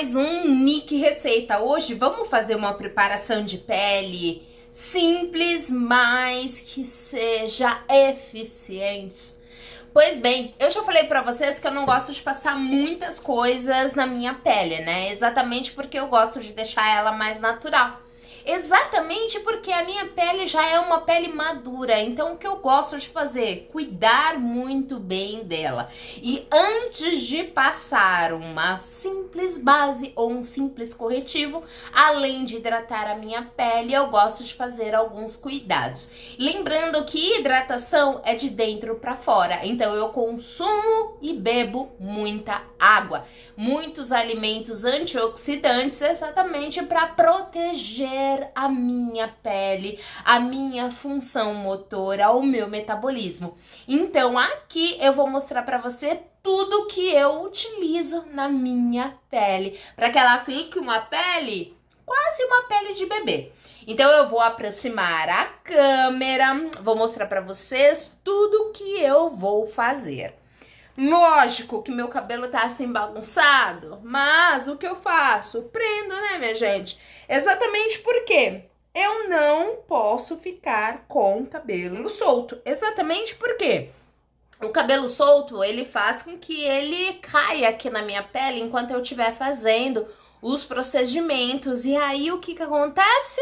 mais um Nick Receita. Hoje vamos fazer uma preparação de pele simples, mas que seja eficiente. Pois bem, eu já falei pra vocês que eu não gosto de passar muitas coisas na minha pele, né? Exatamente porque eu gosto de deixar ela mais natural. Exatamente porque a minha pele já é uma pele madura, então o que eu gosto de fazer? Cuidar muito bem dela. E antes de passar uma simples base ou um simples corretivo, além de hidratar a minha pele, eu gosto de fazer alguns cuidados. Lembrando que hidratação é de dentro para fora, então eu consumo e bebo muita água, muitos alimentos antioxidantes, exatamente para proteger a minha pele, a minha função motora, o meu metabolismo. Então aqui eu vou mostrar para você tudo que eu utilizo na minha pele, para que ela fique uma pele, quase uma pele de bebê. Então eu vou aproximar a câmera, vou mostrar para vocês tudo que eu vou fazer. Lógico que meu cabelo tá assim bagunçado, mas o que eu faço? Prendo, né, minha gente? Exatamente porque eu não posso ficar com cabelo solto. Exatamente porque o cabelo solto, ele faz com que ele caia aqui na minha pele enquanto eu estiver fazendo os procedimentos. E aí o que acontece?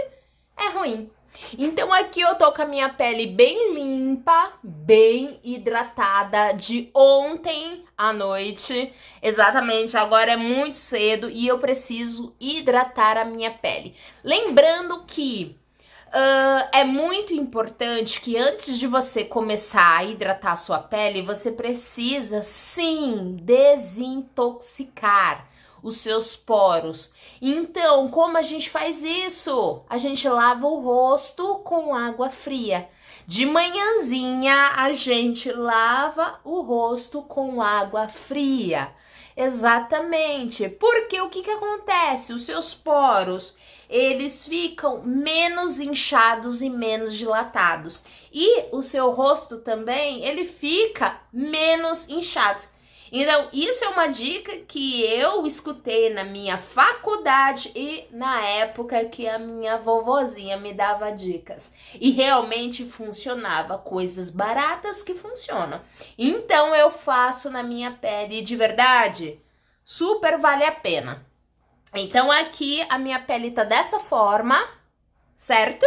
É ruim. Então aqui eu tô com a minha pele bem limpa, bem hidratada de ontem à noite. Exatamente, agora é muito cedo e eu preciso hidratar a minha pele. Lembrando que é muito importante que antes de você começar a hidratar a sua pele, você precisa sim desintoxicar os seus poros. Então, como a gente faz isso? A gente lava o rosto com água fria. De manhãzinha, a gente lava o rosto com água fria. Exatamente. Porque o que acontece? Os seus poros, eles ficam menos inchados e menos dilatados. E o seu rosto também, ele fica menos inchado. Então, isso é uma dica que eu escutei na minha faculdade e na época que a minha vovozinha me dava dicas. E realmente funcionava, coisas baratas que funcionam. Então, eu faço na minha pele e de verdade, super vale a pena. Então, aqui a minha pele tá dessa forma, certo?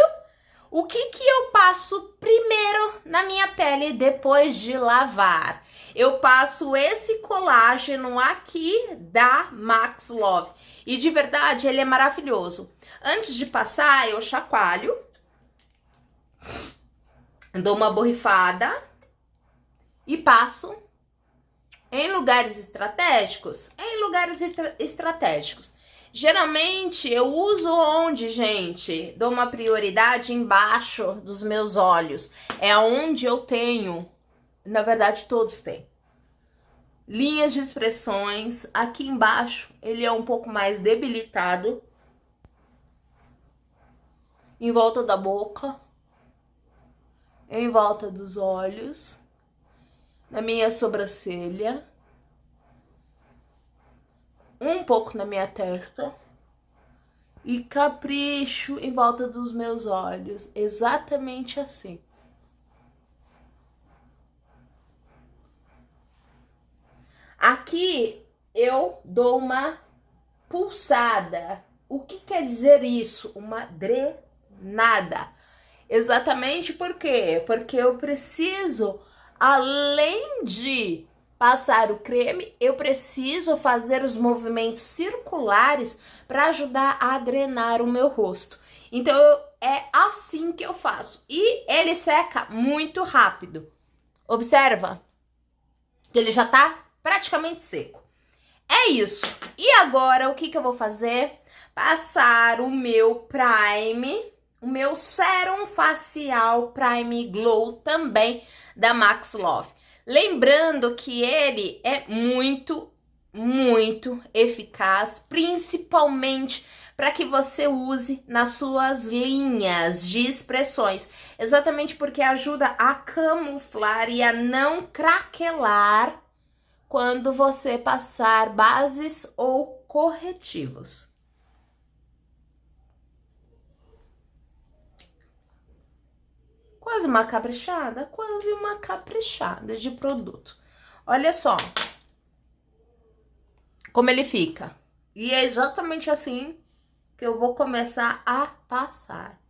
O que eu passo primeiro na minha pele depois de lavar? Eu passo esse colágeno aqui da Max Love. E de verdade, ele é maravilhoso. Antes de passar, eu chacoalho. Dou uma borrifada. E passo em lugares estratégicos. Em lugares estratégicos. Geralmente, eu uso onde, gente? Dou uma prioridade embaixo dos meus olhos. É onde eu tenho, na verdade, todos têm linhas de expressões. Aqui embaixo, ele é um pouco mais debilitado. Em volta da boca. Em volta dos olhos. Na minha sobrancelha. Um pouco na minha testa e capricho em volta dos meus olhos, exatamente assim. Aqui eu dou uma pulsada. O que quer dizer isso? Uma drenada. Exatamente por quê? Porque eu preciso, além de passar o creme, eu preciso fazer os movimentos circulares para ajudar a drenar o meu rosto. Então, é assim que eu faço. E ele seca muito rápido. Observa que ele já tá praticamente seco. É isso. E agora, o que eu vou fazer? Passar o meu prime, o meu Sérum Facial Prime Glow também da Max Love. Lembrando que ele é muito eficaz, principalmente para que você use nas suas linhas de expressões. Exatamente porque ajuda a camuflar e a não craquelar quando você passar bases ou corretivos. Quase uma caprichada de produto. Olha só como ele fica. E é exatamente assim que eu vou começar a passar.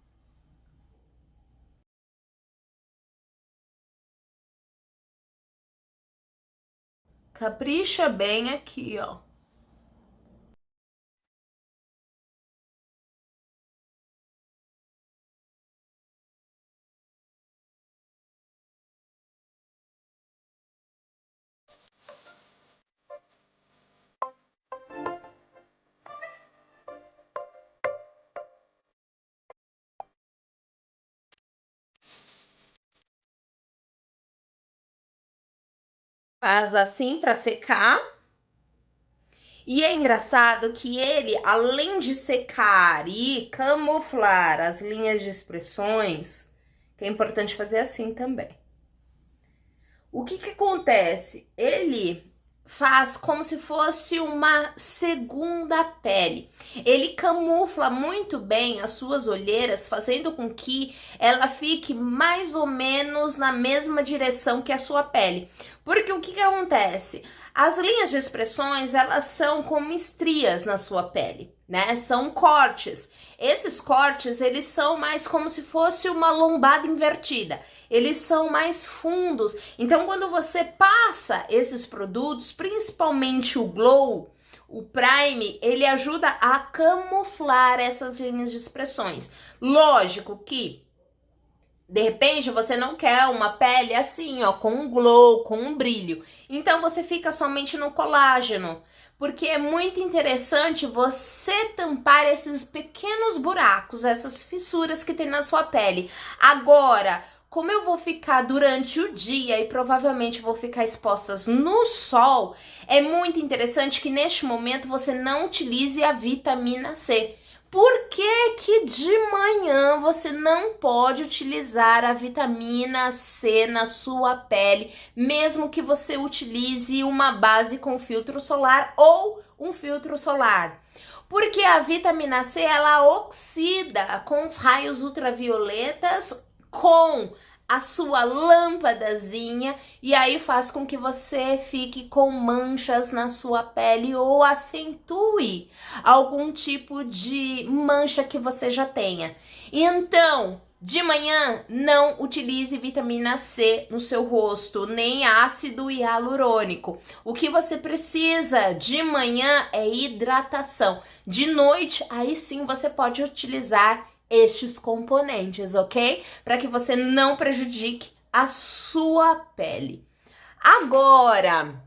Capricha bem aqui, ó. Faz assim para secar. E é engraçado que ele, além de secar e camuflar as linhas de expressões, que é importante fazer assim também. O que que acontece? Ele faz como se fosse uma segunda pele. Ele camufla muito bem as suas olheiras, fazendo com que ela fique mais ou menos na mesma direção que a sua pele. Porque o que que acontece? As linhas de expressões, elas são como estrias na sua pele, né? São cortes. Esses cortes, eles são mais como se fosse uma lombada invertida. Eles são mais fundos. Então, quando você passa esses produtos, principalmente o Glow, o Prime, ele ajuda a camuflar essas linhas de expressões. Lógico que de repente, você não quer uma pele assim, ó, com um glow, com um brilho. Então, você fica somente no colágeno. Porque é muito interessante você tampar esses pequenos buracos, essas fissuras que tem na sua pele. Agora, como eu vou ficar durante o dia e provavelmente vou ficar expostas no sol, é muito interessante que neste momento você não utilize a vitamina C. Por que que de manhã você não pode utilizar a vitamina C na sua pele, mesmo que você utilize uma base com filtro solar ou um filtro solar? Porque a vitamina C, ela oxida com os raios ultravioletas, com a sua lâmpadazinha, e aí faz com que você fique com manchas na sua pele ou acentue algum tipo de mancha que você já tenha. Então, de manhã, não utilize vitamina C no seu rosto, nem ácido hialurônico. O que você precisa de manhã é hidratação. De noite, aí sim você pode utilizar estes componentes, ok? Para que você não prejudique a sua pele. Agora,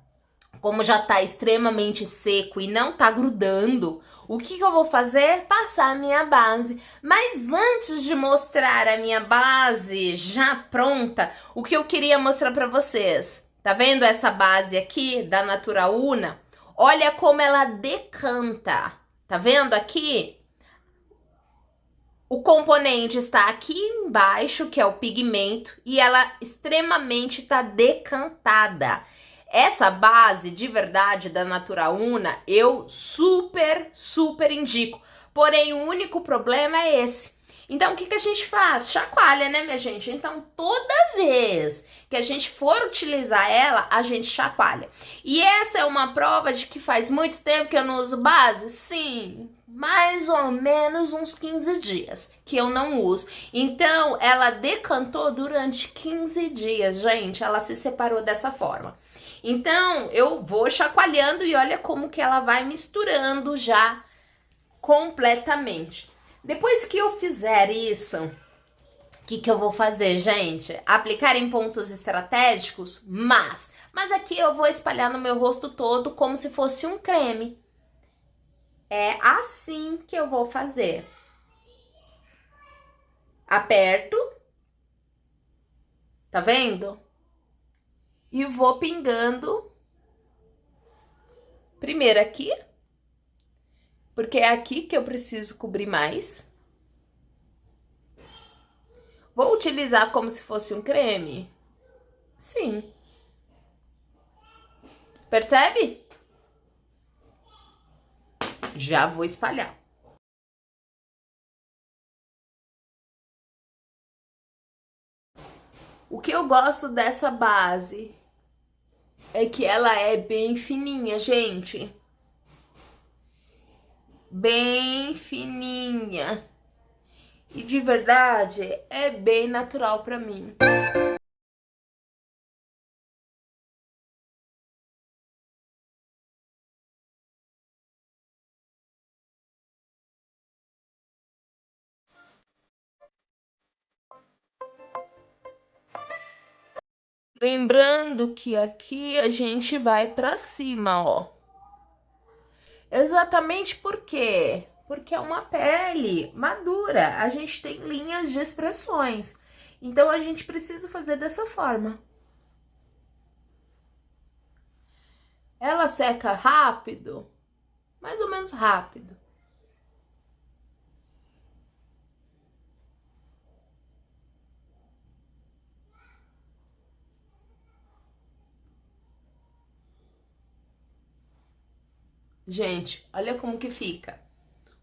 como já tá extremamente seco e não tá grudando, o que que eu vou fazer? Passar a minha base. Mas antes de mostrar a minha base já pronta, o que eu queria mostrar para vocês? Tá vendo essa base aqui da Natura Una? Olha como ela decanta. Tá vendo aqui? O componente está aqui embaixo, que é o pigmento, e ela extremamente está decantada. Essa base, de verdade, da Natura Una, eu super indico. Porém, o único problema é esse. Então, o que que a gente faz? Chacoalha, né, minha gente? Então, toda vez que a gente for utilizar ela, a gente chacoalha. E essa é uma prova de que faz muito tempo que eu não uso base? Sim, mais ou menos uns 15 dias que eu não uso. Então, ela decantou durante 15 dias, gente. Ela se separou dessa forma. Então, eu vou chacoalhando e olha como que ela vai misturando já completamente. Depois que eu fizer isso, o que que eu vou fazer, gente? Aplicar em pontos estratégicos, mas aqui eu vou espalhar no meu rosto todo como se fosse um creme. É assim que eu vou fazer. Aperto, tá vendo? E vou pingando primeiro aqui, porque é aqui que eu preciso cobrir mais. Vou utilizar como se fosse um creme? Sim. Percebe? Já vou espalhar. O que eu gosto dessa base é que ela é bem fininha, gente. Bem fininha. E de verdade, é bem natural pra mim. Lembrando que aqui a gente vai pra cima, ó. Exatamente por quê? Porque é uma pele madura. A gente tem linhas de expressões. Então a gente precisa fazer dessa forma. Ela seca rápido, mais ou menos rápido. Gente, olha como que fica.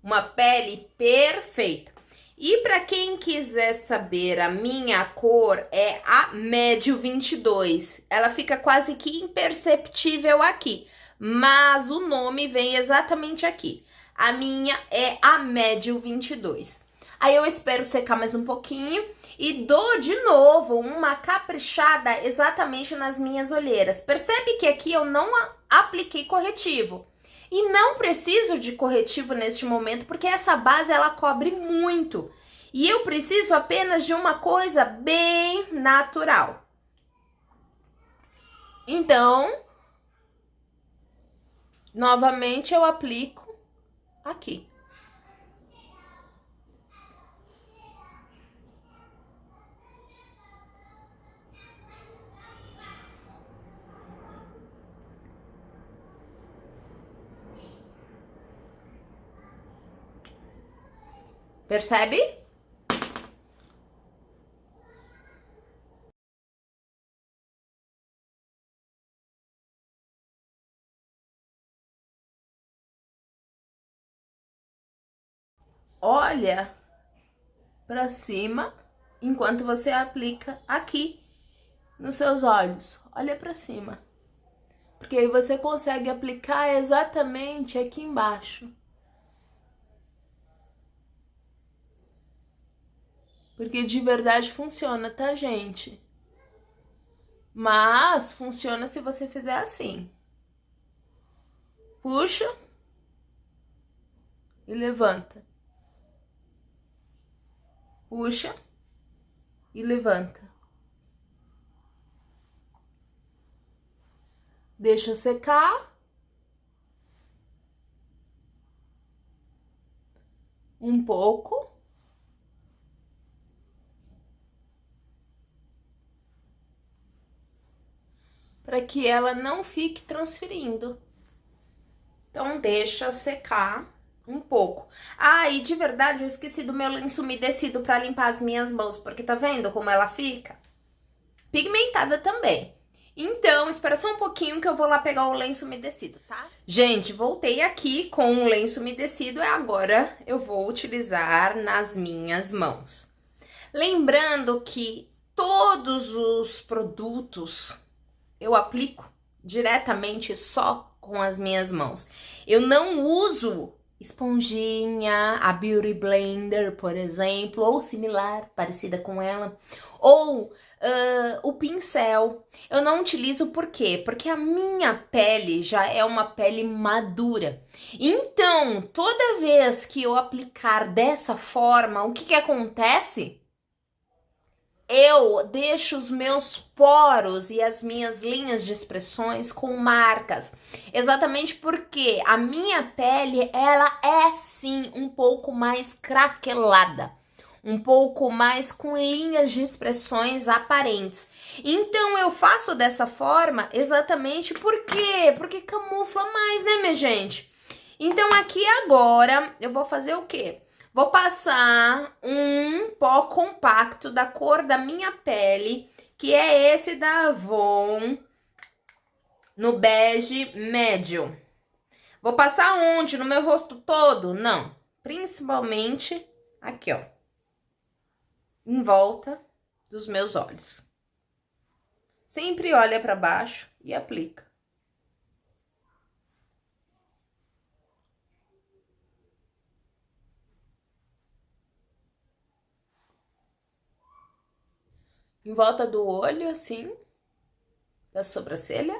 Uma pele perfeita. E para quem quiser saber, a minha cor é a médio 22. Ela fica quase que imperceptível aqui, mas o nome vem exatamente aqui. A minha é a médio 22. Aí eu espero secar mais um pouquinho e dou de novo uma caprichada exatamente nas minhas olheiras. Percebe que aqui eu não apliquei corretivo. E não preciso de corretivo neste momento, porque essa base ela cobre muito. E eu preciso apenas de uma coisa bem natural. Então, novamente eu aplico aqui. Percebe? Olha para cima enquanto você aplica aqui nos seus olhos. Olha para cima. Porque aí você consegue aplicar exatamente aqui embaixo. Porque de verdade funciona, tá, gente? Mas funciona se você fizer assim. Puxa e levanta. Puxa e levanta. Deixa secar. Um pouco. Para que ela não fique transferindo. Então, deixa secar um pouco. Ah, e de verdade, eu esqueci do meu lenço umedecido para limpar as minhas mãos, porque tá vendo como ela fica? Pigmentada também. Então, espera só um pouquinho que eu vou lá pegar o lenço umedecido, tá? Gente, voltei aqui com o lenço umedecido e agora eu vou utilizar nas minhas mãos. Lembrando que todos os produtos eu aplico diretamente só com as minhas mãos. Eu não uso esponjinha, a Beauty Blender, por exemplo, ou similar, parecida com ela, ou o pincel. Eu não utilizo por quê? Porque a minha pele já é uma pele madura. Então, toda vez que eu aplicar dessa forma, o que acontece? Eu deixo os meus poros e as minhas linhas de expressões com marcas, exatamente porque a minha pele, ela é sim um pouco mais craquelada, um pouco mais com linhas de expressões aparentes. Então eu faço dessa forma exatamente por quê? Porque camufla mais, né, minha gente? Então aqui agora eu vou fazer o quê? Vou passar um pó compacto da cor da minha pele, que é esse da Avon, no bege médio. Vou passar onde? No meu rosto todo? Não. Principalmente aqui, ó. Em volta dos meus olhos. Sempre olha para baixo e aplica. Em volta do olho, assim, da sobrancelha.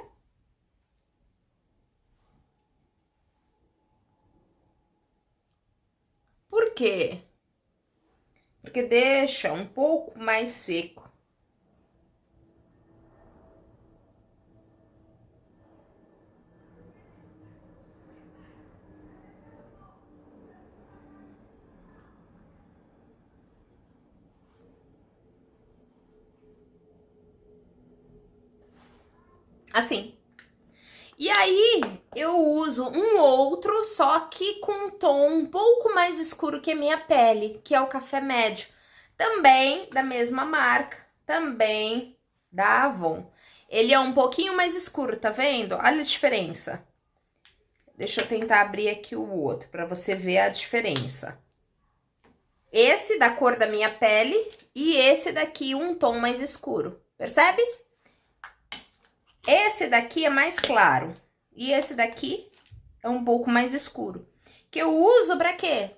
Por quê? Porque deixa um pouco mais seco. Assim. E aí, eu uso um outro, só que com um tom um pouco mais escuro que a minha pele, que é o café médio. Também da mesma marca, também da Avon. Ele é um pouquinho mais escuro, tá vendo? Olha a diferença. Deixa eu tentar abrir aqui o outro, pra você ver a diferença. Esse da cor da minha pele e esse daqui um tom mais escuro, percebe? Esse daqui é mais claro e esse daqui é um pouco mais escuro. Que eu uso pra quê?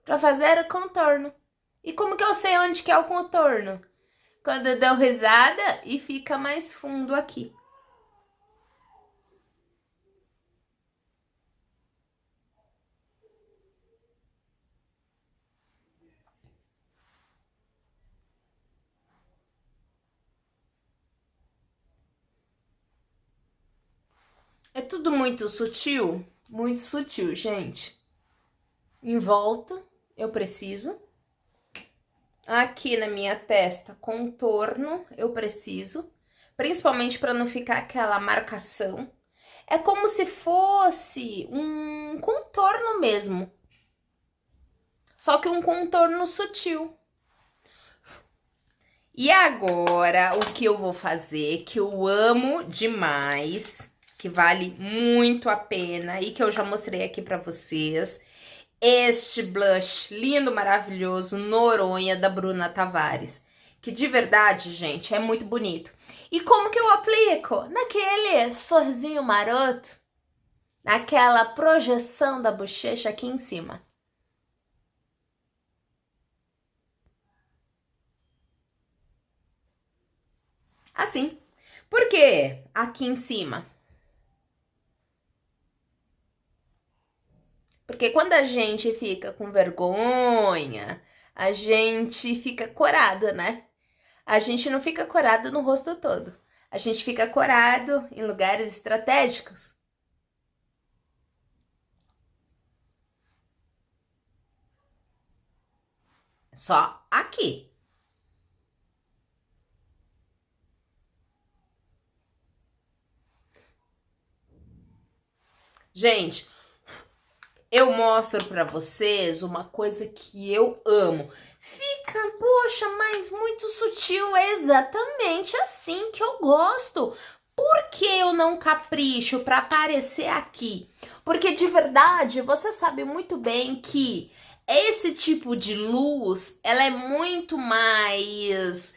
Pra fazer o contorno. E como que eu sei onde que é o contorno? Quando eu dou risada e fica mais fundo aqui. É tudo muito sutil, gente. Em volta, eu preciso. Aqui na minha testa, contorno, eu preciso. Principalmente para não ficar aquela marcação. É como se fosse um contorno mesmo. Só que um contorno sutil. E agora, o que eu vou fazer, que eu amo demais, que vale muito a pena e que eu já mostrei aqui pra vocês, este blush lindo, maravilhoso, Noronha, da Bruna Tavares. Que de verdade, gente, é muito bonito. E como que eu aplico? Naquele sorrisinho maroto, naquela projeção da bochecha aqui em cima. Assim. Por quê? Aqui em cima. Porque quando a gente fica com vergonha, a gente fica corada, né? A gente não fica corado no rosto todo. A gente fica corado em lugares estratégicos. Só aqui. Gente, eu mostro pra vocês uma coisa que eu amo. Fica, poxa, mas muito sutil. É exatamente assim que eu gosto. Por que eu não capricho pra aparecer aqui? Porque de verdade, você sabe muito bem que esse tipo de luz, ela é muito mais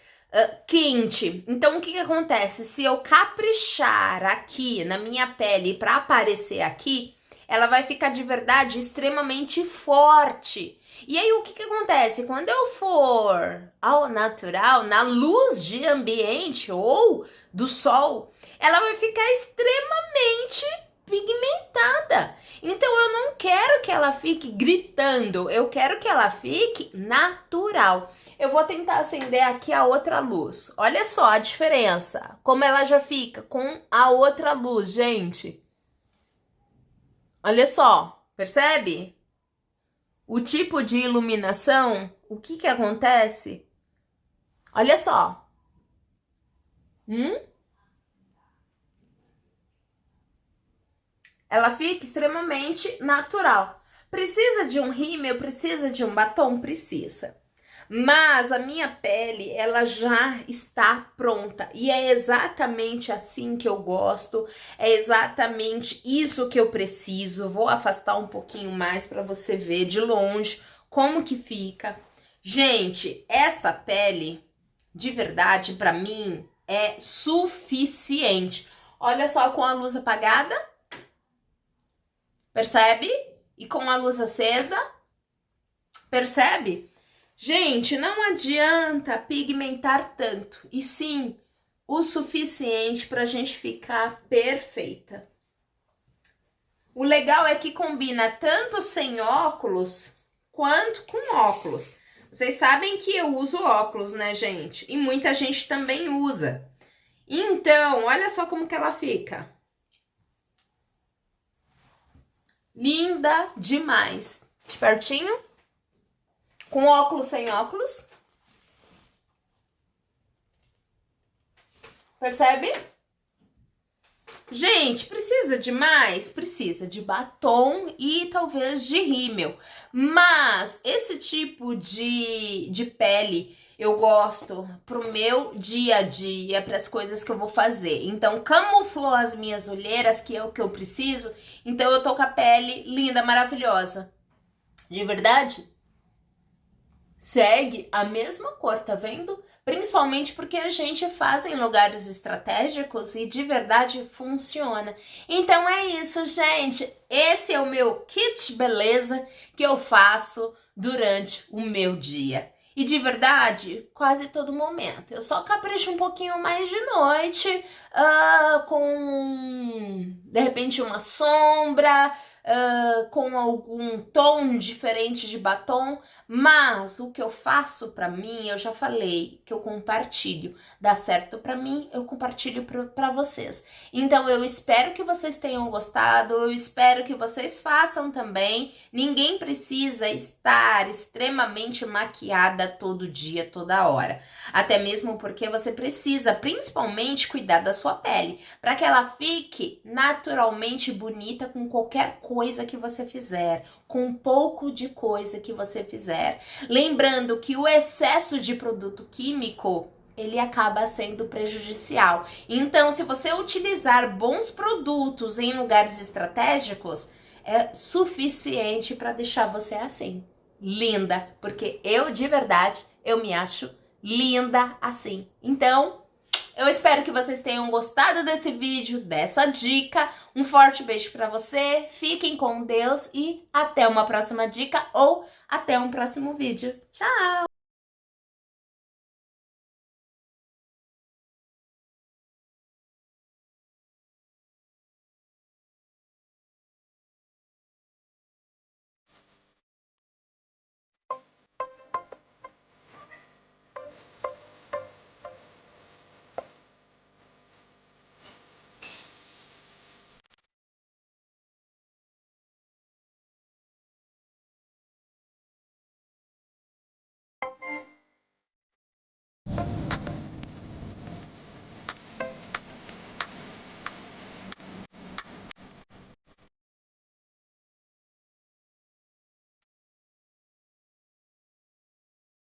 quente. Então, o que que acontece? Se eu caprichar aqui na minha pele pra aparecer aqui, ela vai ficar de verdade extremamente forte. E aí o que que acontece? Quando eu for ao natural, na luz de ambiente ou do sol, ela vai ficar extremamente pigmentada. Então eu não quero que ela fique gritando, eu quero que ela fique natural. Eu vou tentar acender aqui a outra luz. Olha só a diferença, como ela já fica com a outra luz, gente. Olha só, percebe? O tipo de iluminação, o que que acontece? Olha só. Hum? Ela fica extremamente natural. Precisa de um rímel? Precisa de um batom? Precisa. Mas a minha pele, ela já está pronta. E é exatamente assim que eu gosto. É exatamente isso que eu preciso. Vou afastar um pouquinho mais para você ver de longe como que fica. Gente, essa pele, de verdade, para mim, é suficiente. Olha só com a luz apagada. Percebe? E com a luz acesa. Percebe? Gente, não adianta pigmentar tanto, e sim o suficiente para a gente ficar perfeita. O legal é que combina tanto sem óculos quanto com óculos. Vocês sabem que eu uso óculos, né, gente? E muita gente também usa. Então, olha só como que ela fica. Linda demais. De pertinho. Com óculos, sem óculos. Percebe? Gente, precisa de mais? Precisa de batom e talvez de rímel. Mas esse tipo de pele eu gosto pro meu dia a dia, para as coisas que eu vou fazer. Então, camuflou as minhas olheiras, que é o que eu preciso. Então, eu tô com a pele linda, maravilhosa. De verdade? Segue a mesma cor, tá vendo? Principalmente porque a gente faz em lugares estratégicos e de verdade funciona. Então é isso, gente. Esse é o meu kit beleza que eu faço durante o meu dia. E de verdade, quase todo momento. Eu só capricho um pouquinho mais de noite, com de repente uma sombra, com algum tom diferente de batom, mas o que eu faço pra mim, eu já falei que eu compartilho. Dá certo pra mim, eu compartilho pra vocês. Então eu espero que vocês tenham gostado, eu espero que vocês façam também. Ninguém precisa estar extremamente maquiada todo dia, toda hora. Até mesmo porque você precisa, principalmente, cuidar da sua pele, para que ela fique naturalmente bonita com qualquer coisa que você fizer, com um pouco de coisa que você fizer. Lembrando que o excesso de produto químico, ele acaba sendo prejudicial. Então, se você utilizar bons produtos em lugares estratégicos, é suficiente para deixar você assim, linda, porque eu de verdade, eu me acho linda assim. Então, eu espero que vocês tenham gostado desse vídeo, dessa dica. Um forte beijo para você, fiquem com Deus e até uma próxima dica ou até um próximo vídeo. Tchau!